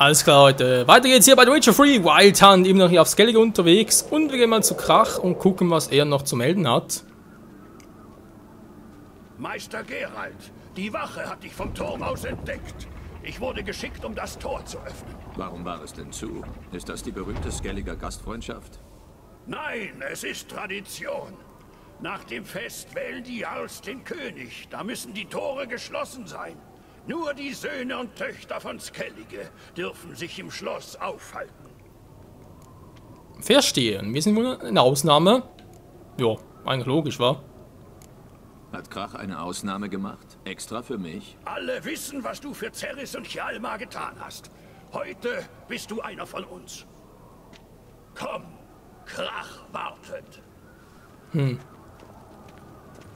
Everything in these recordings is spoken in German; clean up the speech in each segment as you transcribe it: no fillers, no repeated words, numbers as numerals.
Alles klar, Leute. Weiter geht's hier bei The Witcher 3. Wild Hunt, immer noch hier auf Skellige unterwegs. Und wir gehen mal zu Krach und gucken, was er noch zu melden hat. Meister Geralt, die Wache hat dich vom Turm aus entdeckt. Ich wurde geschickt, um das Tor zu öffnen. Warum war es denn zu? Ist das die berühmte Skelliger Gastfreundschaft? Nein, es ist Tradition. Nach dem Fest wählen die Jarls den König. Da müssen die Tore geschlossen sein. Nur die Söhne und Töchter von Skellige dürfen sich im Schloss aufhalten. Verstehen. Wir sind wohl eine Ausnahme. Ja, eigentlich logisch, wa? Hat Krach eine Ausnahme gemacht? Extra für mich? Alle wissen, was du für Cerys und Hjalmar getan hast. Heute bist du einer von uns. Komm, Krach wartet.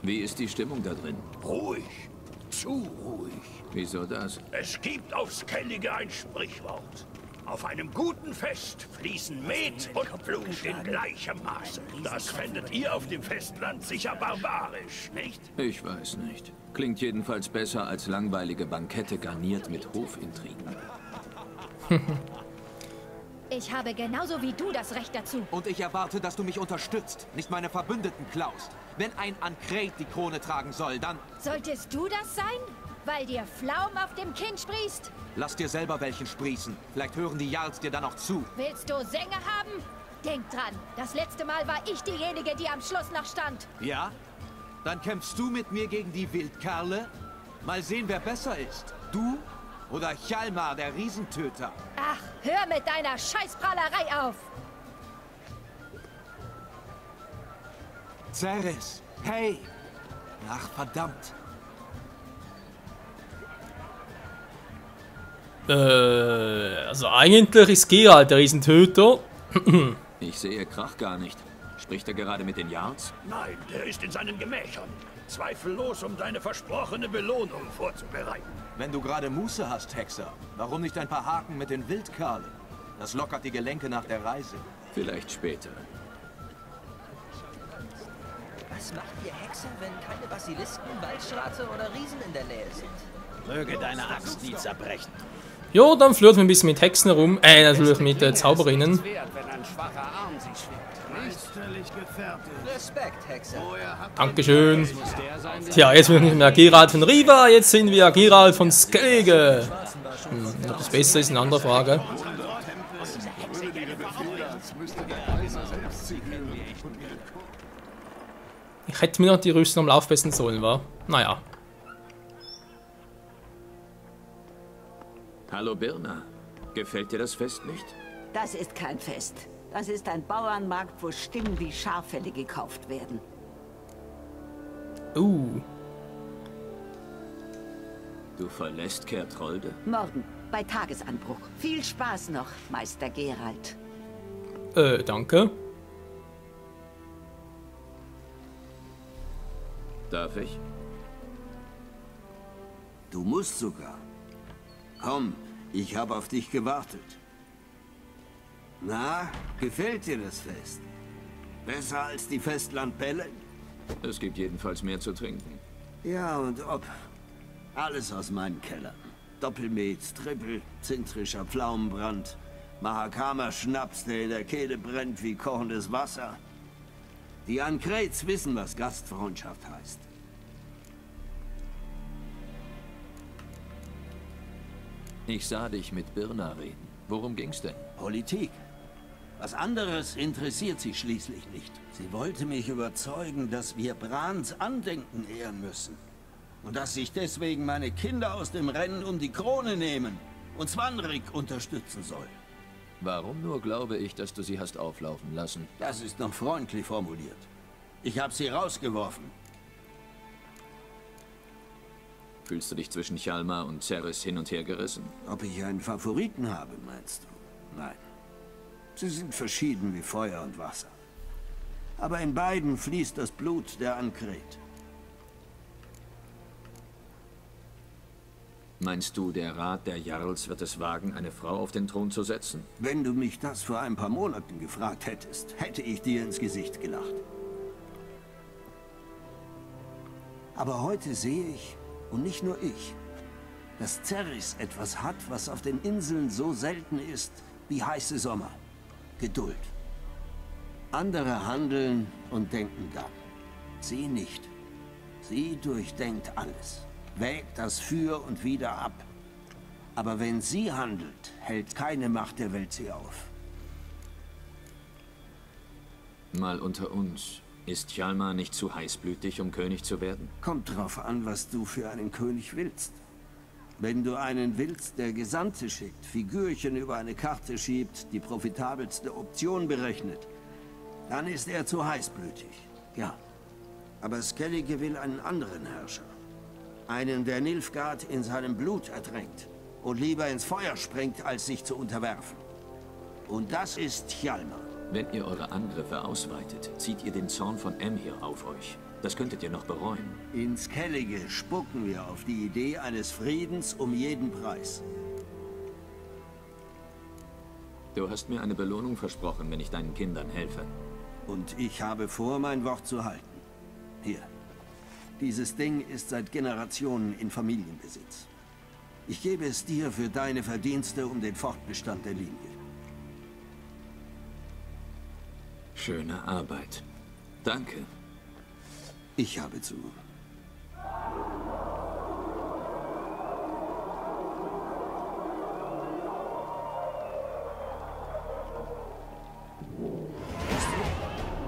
Wie ist die Stimmung da drin? Ruhig, zu ruhig. Wieso das? Es gibt auf Skellige ein Sprichwort. Auf einem guten Fest fließen Met und Blut in gleichem Maße. Das fändet ihr auf dem Festland sicher barbarisch, nicht? Ich weiß nicht. Klingt jedenfalls besser als langweilige Bankette garniert mit Hofintrigen. Ich habe genauso wie du das Recht dazu. Und ich erwarte, dass du mich unterstützt, nicht meine Verbündeten klaust. Wenn ein Ankret die Krone tragen soll, dann... Solltest du das sein? Weil dir Pflaum auf dem Kinn sprießt? Lass dir selber welchen sprießen. Vielleicht hören die Jarls dir dann auch zu. Willst du Sänger haben? Denk dran, das letzte Mal war ich diejenige, die am Schluss noch stand. Ja? Dann kämpfst du mit mir gegen die Wildkerle? Mal sehen, wer besser ist. Du oder Hjalmar, der Riesentöter? Ach, hör mit deiner Scheißprahlerei auf! Cerys, hey! Ach, verdammt. Also eigentlich ist Geralt der Riesentöter. Ich sehe Krach gar nicht. Spricht er gerade mit den Jarls? Nein, der ist in seinen Gemächern. Zweifellos, um deine versprochene Belohnung vorzubereiten. Wenn du gerade Muße hast, Hexer, warum nicht ein paar Haken mit den Wildkerlen? Das lockert die Gelenke nach der Reise. Vielleicht später. Was macht ihr Hexer, wenn keine Basilisken, Waldschrate oder Riesen in der Nähe sind? Möge deine Axt nie zerbrechen. Jo, dann flirten wir ein bisschen mit Hexen herum. Natürlich mit Zauberinnen. Respekt, Hexer. Dankeschön. Tja, jetzt sind wir nicht mehr Geralt von Riva, jetzt sind wir Geralt von Skellige. Ob das besser ist, eine andere Frage. Ich hätte mir noch die Rüstung am Lauf besten sollen, wa? Naja. Hallo Birna. Gefällt dir das Fest nicht? Das ist kein Fest. Das ist ein Bauernmarkt, wo Stimmen wie Schaffelle gekauft werden. Du verlässt Kertrolde? Morgen, bei Tagesanbruch. Viel Spaß noch, Meister Geralt. Danke. Darf ich? Du musst sogar. Komm, ich habe auf dich gewartet. Na, gefällt dir das Fest? Besser als die Festlandbälle? Es gibt jedenfalls mehr zu trinken. Ja, und ob. Alles aus meinen Kellern. Doppelmet, Trippel, zintrischer Pflaumenbrand, Mahakamer Schnaps, der in der Kehle brennt wie kochendes Wasser. Die Ankrets wissen, was Gastfreundschaft heißt. Ich sah dich mit Birna reden. Worum ging's denn? Politik. Was anderes interessiert sie schließlich nicht. Sie wollte mich überzeugen, dass wir Brans Andenken ehren müssen. Und dass ich deswegen meine Kinder aus dem Rennen um die Krone nehmen und Svanrik unterstützen soll. Warum nur glaube ich, dass du sie hast auflaufen lassen? Das ist noch freundlich formuliert. Ich habe sie rausgeworfen. Fühlst du dich zwischen Hjalmar und Cerys hin und her gerissen? Ob ich einen Favoriten habe, meinst du? Nein. Sie sind verschieden wie Feuer und Wasser. Aber in beiden fließt das Blut der Ankret. Meinst du, der Rat der Jarls wird es wagen, eine Frau auf den Thron zu setzen? Wenn du mich das vor ein paar Monaten gefragt hättest, hätte ich dir ins Gesicht gelacht. Aber heute sehe ich, und nicht nur ich, dass Zerris etwas hat, was auf den Inseln so selten ist wie heiße Sommer. Geduld. Andere handeln und denken dann. Sie nicht. Sie durchdenkt alles, wägt das Für und Wider ab. Aber wenn sie handelt, hält keine Macht der Welt sie auf. Mal unter uns. Ist Hjalmar nicht zu heißblütig, um König zu werden? Kommt drauf an, was du für einen König willst. Wenn du einen willst, der Gesandte schickt, Figürchen über eine Karte schiebt, die profitabelste Option berechnet, dann ist er zu heißblütig, ja. Aber Skellige will einen anderen Herrscher. Einen, der Nilfgaard in seinem Blut ertränkt und lieber ins Feuer springt, als sich zu unterwerfen. Und das ist Hjalmar. Wenn ihr eure Angriffe ausweitet, zieht ihr den Zorn von Emhyr auf euch. Das könntet ihr noch bereuen. In Skellige spucken wir auf die Idee eines Friedens um jeden Preis. Du hast mir eine Belohnung versprochen, wenn ich deinen Kindern helfe. Und ich habe vor, mein Wort zu halten. Hier. Dieses Ding ist seit Generationen in Familienbesitz. Ich gebe es dir für deine Verdienste um den Fortbestand der Linie. Schöne Arbeit. Danke. Ich habe zu.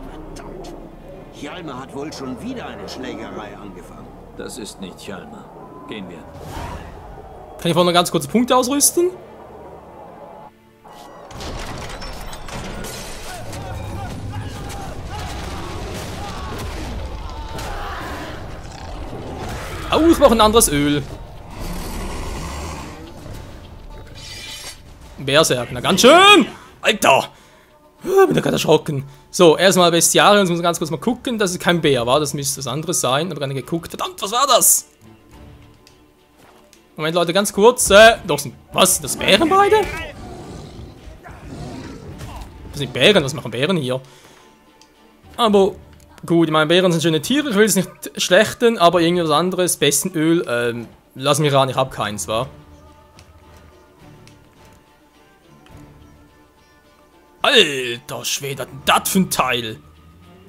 Verdammt. Hjalmar hat wohl schon wieder eine Schlägerei angefangen. Das ist nicht Hjalmar. Gehen wir. Kann ich vorhin noch ganz kurz Punkte ausrüsten? Oh, ich brauche ein anderes Öl. Berserk, na ganz schön! Alter! Bin da gerade erschrocken. So, erstmal Bestiarium, jetzt muss man ganz kurz mal gucken. Das ist kein Bär, war? Das müsste was anderes sein. Aber gerade geguckt. Verdammt, was war das? Moment, Leute, ganz kurz. Doch, was? Das Bären beide? Das sind Bären, was machen Bären hier? Aber gut, ich meine, Bären sind schöne Tiere, ich will es nicht schlechten, aber irgendwas anderes, besten Öl, lass mich ran, ich hab keins, wa? Alter Schwede, was ist denn das für ein Teil?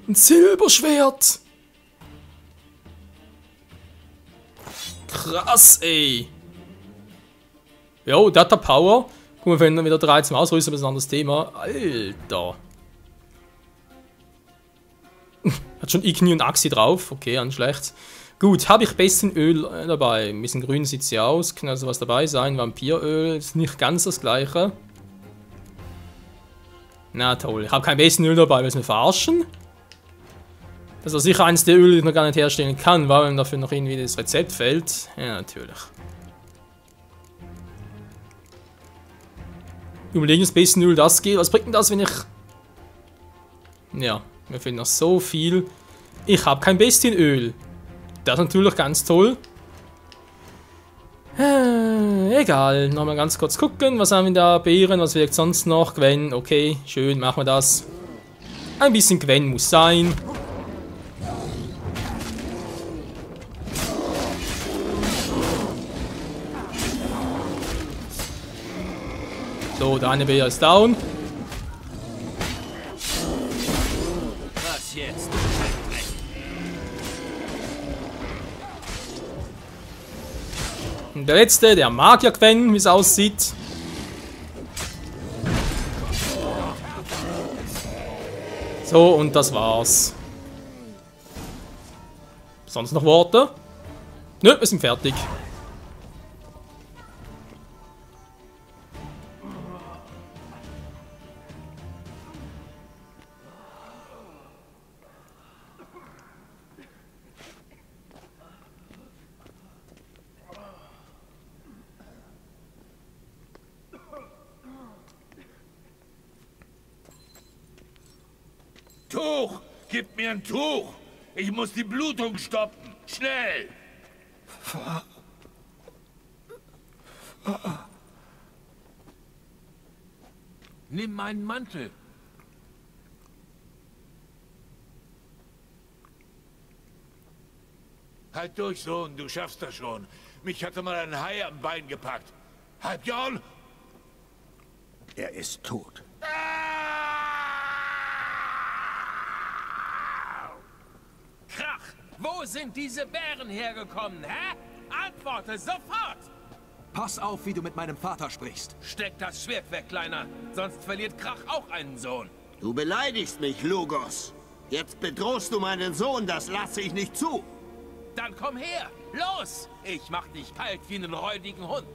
Ein Silberschwert! Krass, ey! Jo, Data Power. Guck mal, wenn wir wieder 3 zum Ausrüsten, das ist ein anderes Thema. Alter! Hat schon Igni und Axi drauf. Okay, an schlecht. Gut, habe ich besten Öl dabei. Ein bisschen grün sieht sie aus. Kann also was dabei sein. Vampiröl ist nicht ganz das gleiche. Na toll. Ich habe kein besten Öl dabei. Willst du mich verarschen? Das ist sicher eines der Öle, die ich noch gar nicht herstellen kann, weil mir dafür noch irgendwie das Rezept fällt. Ja, natürlich. Überlegen, das besten Öl das geht. Was bringt denn das, wenn ich... Ja. Mir fehlt noch so viel. Ich habe kein Bestienöl. Das ist natürlich ganz toll. Egal. Nochmal ganz kurz gucken. Was haben wir da? Beeren. Was wirkt sonst noch? Gwen. Okay. Schön. Machen wir das. Ein bisschen Gwen muss sein. So, der eine Bär ist down. Jetzt. Und der letzte, der Magier Gwen, wie es aussieht. So, und das war's. Sonst noch Worte? Nö, wir sind fertig. Tuch! Gib mir ein Tuch! Ich muss die Blutung stoppen! Schnell! Nimm meinen Mantel. Halt durch, Sohn, du schaffst das schon. Mich hatte mal ein Hai am Bein gepackt. Halbjorn? Er ist tot. Krach! Wo sind diese Bären hergekommen, hä? Antworte sofort! Pass auf, wie du mit meinem Vater sprichst. Steck das Schwert weg, Kleiner. Sonst verliert Krach auch einen Sohn. Du beleidigst mich, Lugos. Jetzt bedrohst du meinen Sohn, das lasse ich nicht zu. Dann komm her! Los! Ich mach dich kalt wie einen räudigen Hund.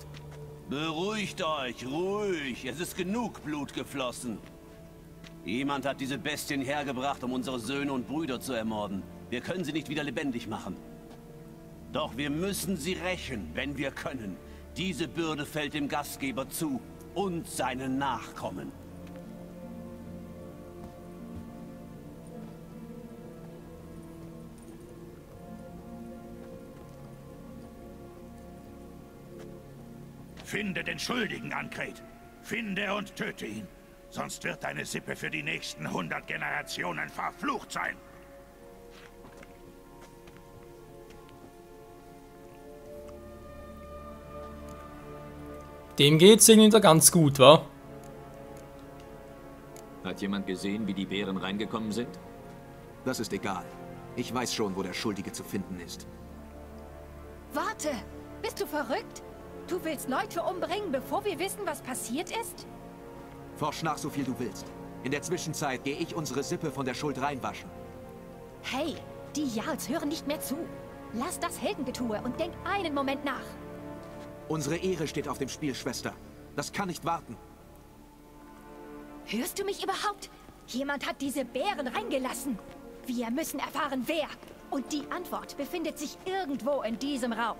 Beruhigt euch, ruhig. Es ist genug Blut geflossen. Jemand hat diese Bestien hergebracht, um unsere Söhne und Brüder zu ermorden. Wir können sie nicht wieder lebendig machen. Doch wir müssen sie rächen, wenn wir können. Diese Bürde fällt dem Gastgeber zu und seinen Nachkommen. Finde den Schuldigen, Ankret. Finde und töte ihn. Sonst wird deine Sippe für die nächsten 100 Generationen verflucht sein. Dem geht's irgendwie da ganz gut, wa? Hat jemand gesehen, wie die Bären reingekommen sind? Das ist egal. Ich weiß schon, wo der Schuldige zu finden ist. Warte! Bist du verrückt? Du willst Leute umbringen, bevor wir wissen, was passiert ist? Forsch nach, so viel du willst. In der Zwischenzeit gehe ich unsere Sippe von der Schuld reinwaschen. Hey, die Jarls hören nicht mehr zu. Lass das Heldengetue und denk einen Moment nach. Unsere Ehre steht auf dem Spiel, Schwester. Das kann nicht warten. Hörst du mich überhaupt? Jemand hat diese Bären reingelassen. Wir müssen erfahren, wer. Und die Antwort befindet sich irgendwo in diesem Raum.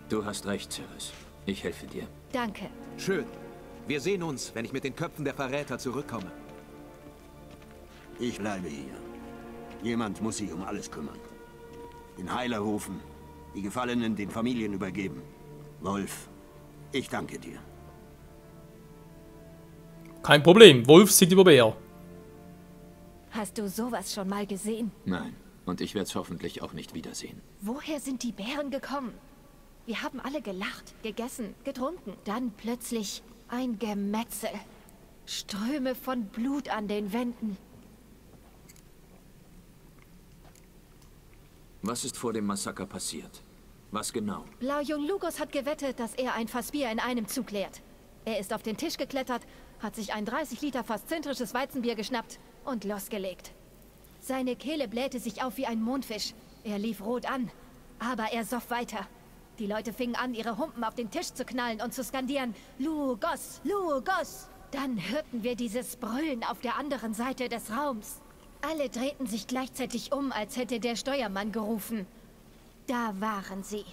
Du hast recht, Ceres. Ich helfe dir. Danke. Schön. Wir sehen uns, wenn ich mit den Köpfen der Verräter zurückkomme. Ich bleibe hier. Jemand muss sich um alles kümmern. Den Heiler rufen, die Gefallenen den Familien übergeben. Wolf, ich danke dir. Kein Problem, Wolf sieht über Bär. Hast du sowas schon mal gesehen? Nein, und ich werde es hoffentlich auch nicht wiedersehen. Woher sind die Bären gekommen? Wir haben alle gelacht, gegessen, getrunken. Dann plötzlich ein Gemetzel. Ströme von Blut an den Wänden. Was ist vor dem Massaker passiert? Was genau? Blaujung Lugos hat gewettet, dass er ein Fass Bier in einem Zug leert. Er ist auf den Tisch geklettert, hat sich ein 30 Liter Fass zintrisches Weizenbier geschnappt und losgelegt. Seine Kehle blähte sich auf wie ein Mondfisch. Er lief rot an, aber er soff weiter. Die Leute fingen an, ihre Humpen auf den Tisch zu knallen und zu skandieren, Lugos, Lugos! Dann hörten wir dieses Brüllen auf der anderen Seite des Raums. Alle drehten sich gleichzeitig um, als hätte der Steuermann gerufen. Da waren sie.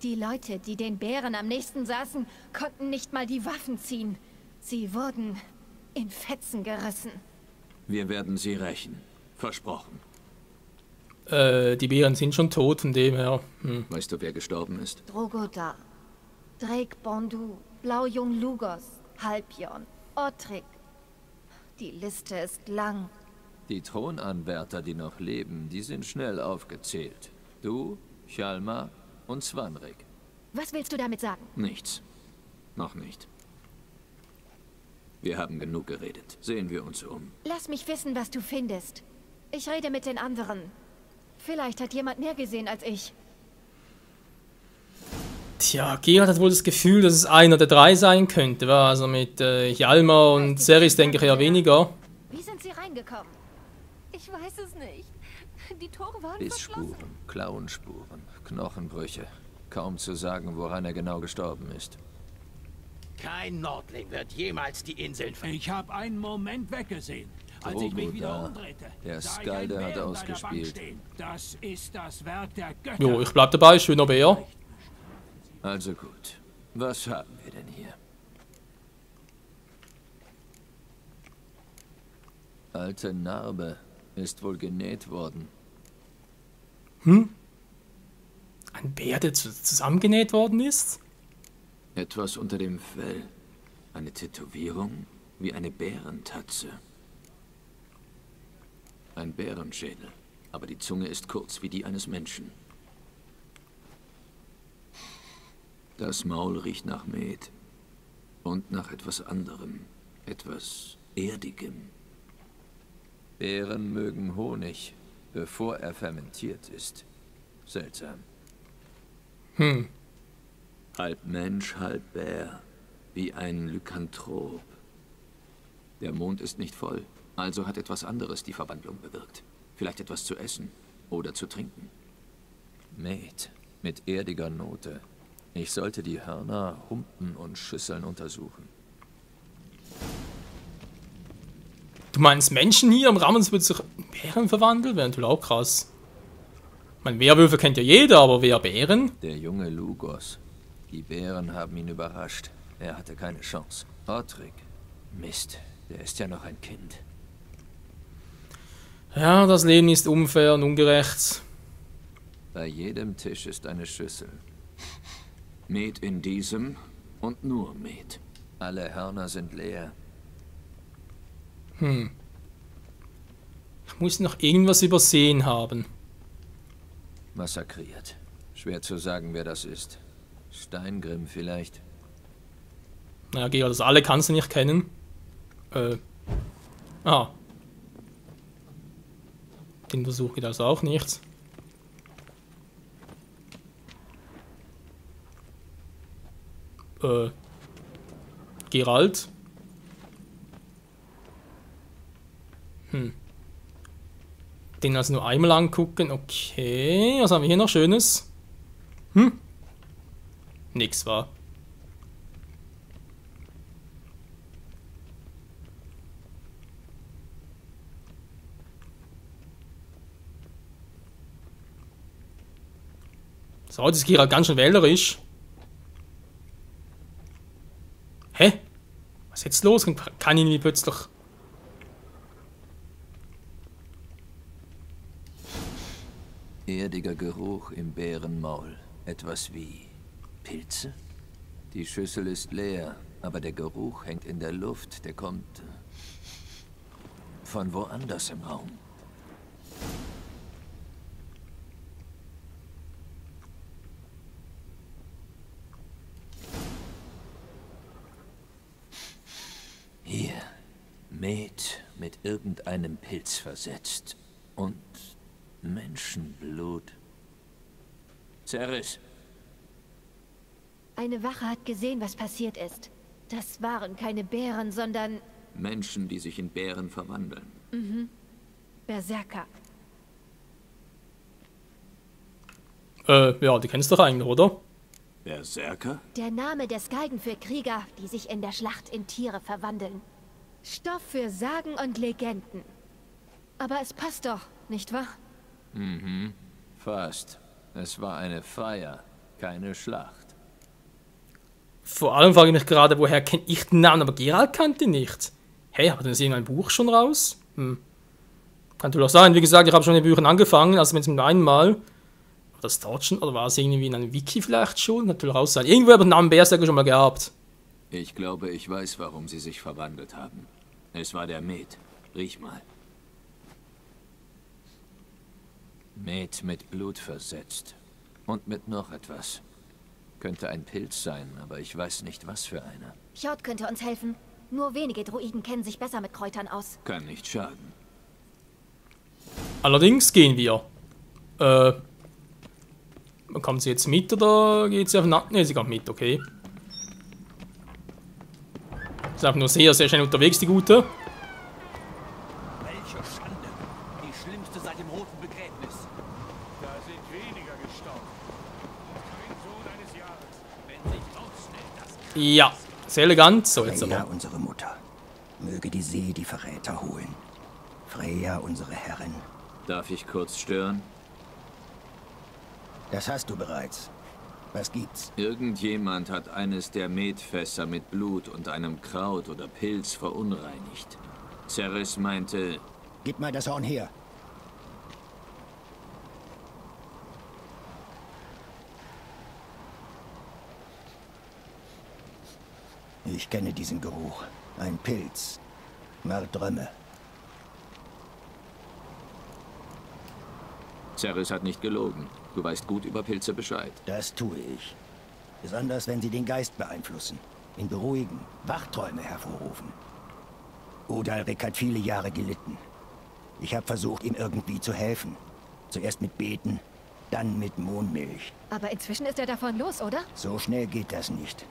Die Leute, die den Bären am nächsten saßen, konnten nicht mal die Waffen ziehen. Sie wurden in Fetzen gerissen. Wir werden sie rächen. Versprochen. Die Bären sind schon tot, von dem her. Weißt du, wer gestorben ist? Drogoda, Drake Bondu, Blaujung Lugos, Halbjorn, Ottrik. Die Liste ist lang. Die Thronanwärter, die noch leben, die sind schnell aufgezählt. Du, Hjalmar und Svanrik. Was willst du damit sagen? Nichts. Noch nicht. Wir haben genug geredet. Sehen wir uns um. Lass mich wissen, was du findest. Ich rede mit den anderen. Vielleicht hat jemand mehr gesehen als ich. Tja, Gerard hat wohl das Gefühl, dass es einer der drei sein könnte. Wa? Also mit Hjalmar und Ceres denke ich eher weniger. Wie sind sie reingekommen? Ich weiß es nicht. Die Tore waren Bissspuren, Klauenspuren, Knochenbrüche. Kaum zu sagen, woran er genau gestorben ist. Kein Nordling wird jemals die Inseln Ich habe einen Moment weggesehen. Als ich mich wieder umdrehte, der sah ich einen Skalde hat Bären ausgespielt. bei der Bank stehen. Das ist das Werk der Götter. Jo, ich bleib dabei, schöner Bär. Also gut. Was haben wir denn hier? Alte Narbe. Ist wohl genäht worden. Ein Bär, der zusammengenäht worden ist? Etwas unter dem Fell. Eine Tätowierung wie eine Bärentatze. Ein Bärenschädel. aber die Zunge ist kurz wie die eines Menschen. Das Maul riecht nach Met und nach etwas anderem, etwas Erdigem. Bären mögen Honig, bevor er fermentiert ist. Seltsam. Halb Mensch, halb Bär, wie ein Lykanthrop. Der Mond ist nicht voll, also hat etwas anderes die Verwandlung bewirkt. Vielleicht etwas zu essen oder zu trinken. Met mit erdiger Note. Ich sollte die Hörner, Humpen und Schüsseln untersuchen. Du meinst Menschen hier am Rahmen wird sich in Bären verwandeln? Wäre natürlich auch krass. Ich meine, Werwölfe kennt ja jeder, aber wer Bären? Der junge Lugos. Die Bären haben ihn überrascht. Er hatte keine Chance. Ortrik. Mist, der ist ja noch ein Kind. Ja, das Leben ist unfair und ungerecht. Bei jedem Tisch ist eine Schüssel. Met in diesem und nur Met. Alle Hörner sind leer. Ich muss noch irgendwas übersehen haben. Massakriert. Schwer zu sagen, wer das ist. Steingrim vielleicht. Naja, Geralt, das alle kannst du nicht kennen. Den Versuch geht also auch nicht. Geralt. Den also nur einmal angucken. Okay, was haben wir hier noch Schönes? Nix war. So, das ist Geralt ganz schön wählerisch. Hä? Was ist jetzt los? Kann ihn wie plötzlich... Erdiger Geruch im Bärenmaul. Etwas wie Pilze? Die Schüssel ist leer, aber der Geruch hängt in der Luft. Der kommt von woanders im Raum. Hier, Met mit irgendeinem Pilz versetzt und Menschenblut. Cerys. Eine Wache hat gesehen, was passiert ist. Das waren keine Bären, sondern... Menschen, die sich in Bären verwandeln. Berserker. Ja, die kennst du doch eigentlich, oder? Berserker? Der Name des Galgen für Krieger, die sich in der Schlacht in Tiere verwandeln. Stoff für Sagen und Legenden. Aber es passt doch, nicht wahr? Fast. Es war eine Feier, keine Schlacht. Vor allem frage ich mich gerade, woher kenne ich den Namen, aber Geralt kannte ihn nicht. Hey, hat denn das irgendein Buch schon raus? Kann natürlich auch sein, wie gesagt, ich habe schon in den Büchern angefangen, also wenn es mit einem Mal. War das dort schon, oder war es irgendwie in einem Wiki vielleicht schon? Natürlich auch sein. Irgendwo habe ich den Namen Berserker schon mal gehabt. Ich glaube, ich weiß, warum sie sich verwandelt haben. Es war der Met. Riech mal. Met mit Blut versetzt. Und mit noch etwas. Könnte ein Pilz sein, aber ich weiß nicht, was für einer. Fjord könnte uns helfen. Nur wenige Druiden kennen sich besser mit Kräutern aus. Kann nicht schaden. Allerdings gehen wir. Kommt sie jetzt mit oder geht sie auf Nacht? Ne, sie kommt mit, okay. Ist einfach nur sehr, sehr schnell unterwegs, die Gute. Welche Schande! Die schlimmste seit dem roten Begräbnis. Da sind weniger gestorben. Kein Sohn eines Jahres. Wenn sich rausstellt, dass... Ja, sehr elegant. So, jetzt Freya, aber. unsere Mutter. Möge die See die Verräter holen. Freya, unsere Herrin. Darf ich kurz stören? Das hast du bereits. Was gibt's? Irgendjemand hat eines der Metfässer mit Blut und einem Kraut oder Pilz verunreinigt. Cerys meinte... Gib mal das Horn her. Ich kenne diesen Geruch. Ein Pilz. Mardrömme. Cerys hat nicht gelogen. Du weißt gut über Pilze Bescheid. Das tue ich. Besonders, wenn sie den Geist beeinflussen, ihn beruhigen, Wachträume hervorrufen. Udalrik hat viele Jahre gelitten. Ich habe versucht, ihm irgendwie zu helfen. Zuerst mit Beten, dann mit Mohnmilch. Aber inzwischen ist er davon los, oder? So schnell geht das nicht.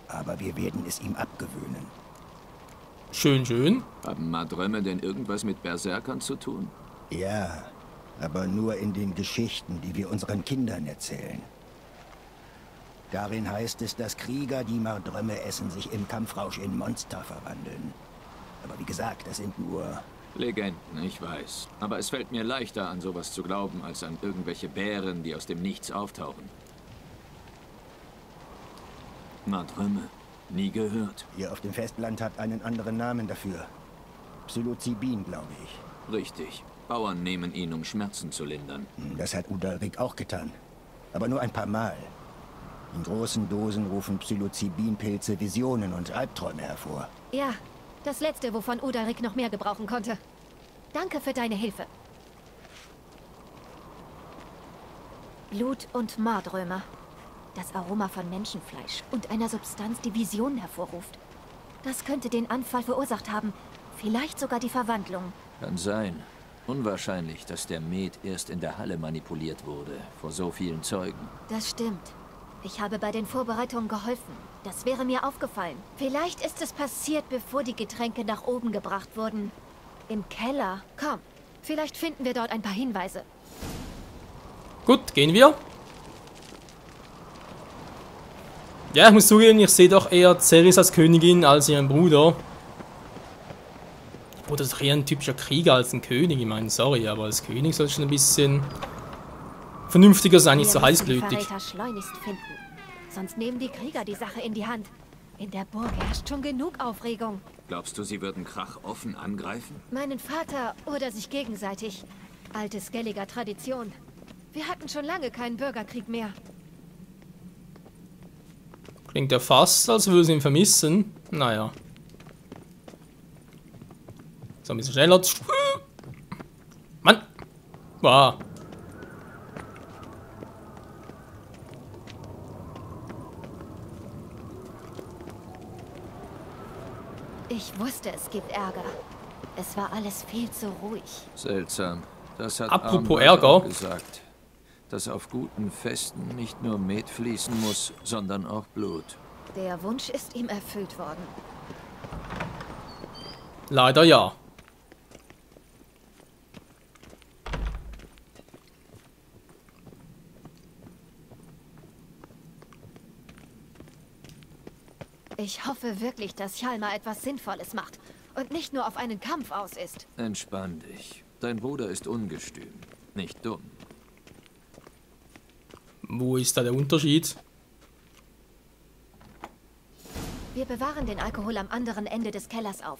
Aber wir werden es ihm abgewöhnen. Schön, schön. Haben Madrömme denn irgendwas mit Berserkern zu tun? Ja, aber nur in den Geschichten, die wir unseren Kindern erzählen. Darin heißt es, dass Krieger, die Madrömme essen, sich im Kampfrausch in Monster verwandeln. Aber wie gesagt, das sind nur... Legenden, ich weiß. Aber es fällt mir leichter, an sowas zu glauben, als an irgendwelche Bären, die aus dem Nichts auftauchen. Madrömme. Nie gehört. Ihr auf dem Festland habt einen anderen Namen dafür. Psilocybin, glaube ich. Richtig. Bauern nehmen ihn, um Schmerzen zu lindern. Das hat Udalrik auch getan. Aber nur ein paar Mal. In großen Dosen rufen Psilocybin-Pilze Visionen und Albträume hervor. Ja, das letzte, wovon Udalrik noch mehr gebrauchen konnte. Danke für deine Hilfe. Blut und Mardrömer. Das Aroma von Menschenfleisch und einer Substanz, die Visionen hervorruft. Das könnte den Anfall verursacht haben. Vielleicht sogar die Verwandlung. Kann sein. Unwahrscheinlich, dass der Met erst in der Halle manipuliert wurde, vor so vielen Zeugen. Das stimmt. Ich habe bei den Vorbereitungen geholfen. Das wäre mir aufgefallen. Vielleicht ist es passiert, bevor die Getränke nach oben gebracht wurden. Im Keller. Komm, vielleicht finden wir dort ein paar Hinweise. Gut, gehen wir. Ja, ich muss zugeben, ich sehe doch eher Cerys als Königin als ihren Bruder. Der Bruder ist doch eher ein typischer Krieger als ein König. Ich meine, sorry, aber als König soll schon ein bisschen vernünftiger sein, nicht so heißblütig. Wir müssen die Verräter schleunigst finden. Sonst nehmen die Krieger die Sache in die Hand. In der Burg herrscht schon genug Aufregung. Glaubst du, sie würden Krach offen angreifen? Meinen Vater oder sich gegenseitig. Alte Skelliger Tradition. Wir hatten schon lange keinen Bürgerkrieg mehr. Klingt ja fast, als würde sie ihn vermissen. Naja. So, ein bisschen schneller. Mann! Wow. Ich wusste, es gibt Ärger. Es war alles viel zu ruhig. Seltsam. Das hat Apropos Armband Ärger. auch gesagt. Dass auf guten Festen nicht nur Met fließen muss, sondern auch Blut. Der Wunsch ist ihm erfüllt worden. Leider ja. Ich hoffe wirklich, dass Hjalmar etwas Sinnvolles macht und nicht nur auf einen Kampf aus ist. Entspann dich. Dein Bruder ist ungestüm, nicht dumm. Wo ist da der Unterschied? Wir bewahren den Alkohol am anderen Ende des Kellers auf.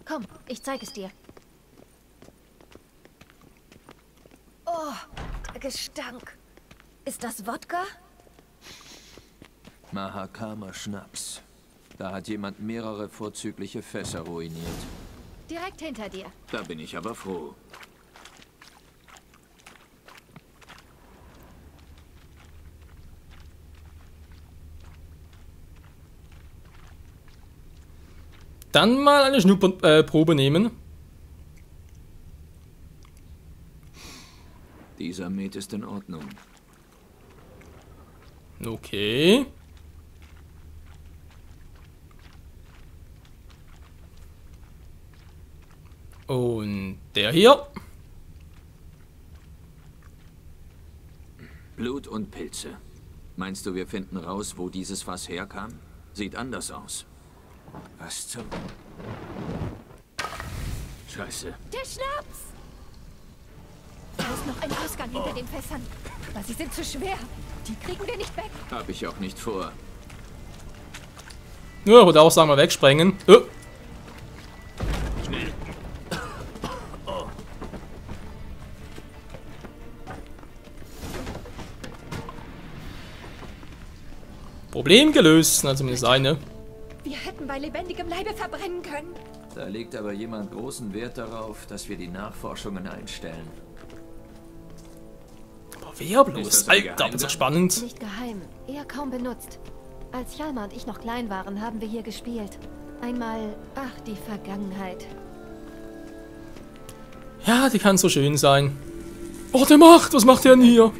Komm, ich zeige es dir. Oh, der Gestank. Ist das Wodka? Mahakama Schnaps. Da hat jemand mehrere vorzügliche Fässer ruiniert. Direkt hinter dir. Da bin ich aber froh. Dann mal eine Schnupperprobe nehmen. Dieser Met ist in Ordnung. Okay. Und der hier. Blut und Pilze. Meinst du, wir finden raus, wo dieses Fass herkam? Sieht anders aus. Was zum... Scheiße. Der Schnaps! Da ist noch ein Ausgang hinter den Fässern. Aber sie sind zu schwer. Die kriegen wir nicht weg. Hab ich auch nicht vor. Ja, ich würde auch sagen, mal wegsprengen. Schnell. Problem gelöst. Na, zumindest eine. Wir hätten bei lebendigem Leibe verbrennen können. Da legt aber jemand großen Wert darauf, dass wir die Nachforschungen einstellen. wer bloß? Alter, das ist doch spannend. Nicht geheim, eher kaum benutzt. Als Hjalmar und ich noch klein waren, haben wir hier gespielt. Einmal, ach, die Vergangenheit. Ja, die kann so schön sein. Oh, der Macht, was macht der denn hier?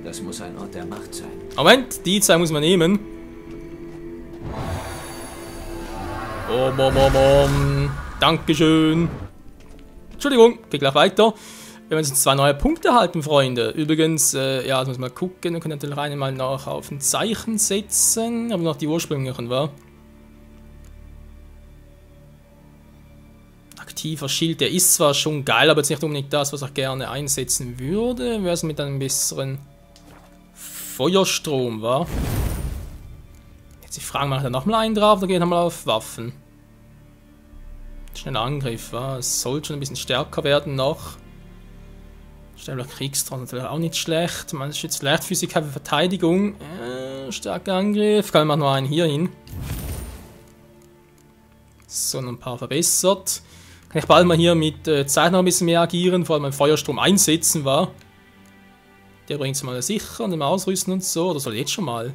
Das muss ein Ort der Macht sein. Moment, die Zeit muss man nehmen. Dankeschön. Entschuldigung, geht gleich weiter. Wir haben jetzt 2 neue Punkte erhalten, Freunde. Übrigens, ja, das muss man gucken. Wir können natürlich rein mal nach auf ein Zeichen setzen. Aber noch die ursprünglichen, wa? Aktiver Schild, der ist zwar schon geil, aber jetzt nicht unbedingt das, was ich gerne einsetzen würde. Wäre es mit einem besseren Feuerstrom, wa? Jetzt die Frage, mache ich da nochmal einen drauf oder geht nochmal auf Waffen? Schneller Angriff, wa? Es soll schon ein bisschen stärker werden noch. Schneller Kriegstraum natürlich auch nicht schlecht. Man schützt Leichtfüßigkeit für Verteidigung. Starker Angriff. Kann man noch einen hier hin. So, noch ein paar verbessert. Kann ich bald mal hier mit Zeit noch ein bisschen mehr agieren, vor allem beim Feuerstrom einsetzen, war. Der bringt es mal sicher und im Ausrüsten und so. Oder soll jetzt schon mal?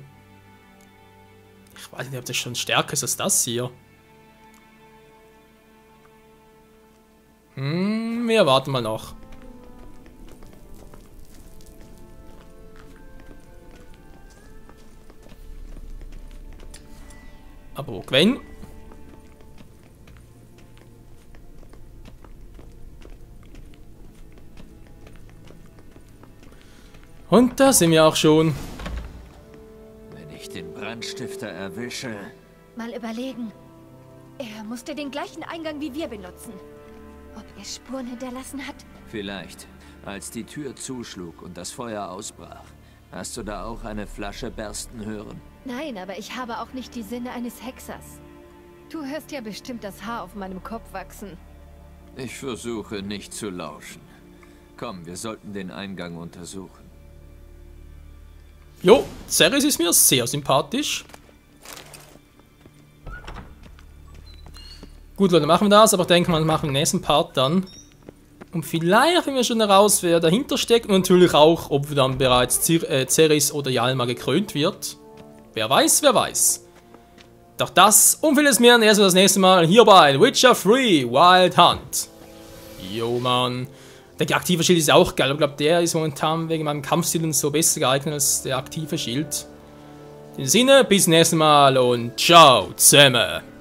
Ich weiß nicht, ob das schon stärker ist als das hier. Wir warten mal noch. Aber Gwen. Und da sind wir auch schon. Wenn ich den Brandstifter erwische... Mal überlegen. Er musste den gleichen Eingang wie wir benutzen. Ob er Spuren hinterlassen hat? Vielleicht. Als die Tür zuschlug und das Feuer ausbrach, hast du da auch eine Flasche bersten hören? Nein, aber ich habe auch nicht die Sinne eines Hexers. Du hörst ja bestimmt das Haar auf meinem Kopf wachsen. Ich versuche nicht zu lauschen. Komm, wir sollten den Eingang untersuchen. Jo, Cerys ist mir sehr sympathisch. Gut, Leute, machen wir das, aber ich denke mal, machen wir im nächsten Part dann. Und vielleicht, wenn wir schon heraus, wer dahinter steckt, und natürlich auch, ob wir dann bereits Cerys oder Hjalmar gekrönt wird. Wer weiß, wer weiß. Doch das und vieles mehr erst das nächste Mal hier bei Witcher 3 Wild Hunt. Jo, Mann. Der aktive Schild ist auch geil, aber ich glaube, der ist momentan wegen meinem Kampfstil und so besser geeignet als der aktive Schild. In dem Sinne, bis zum nächsten Mal und ciao zusammen.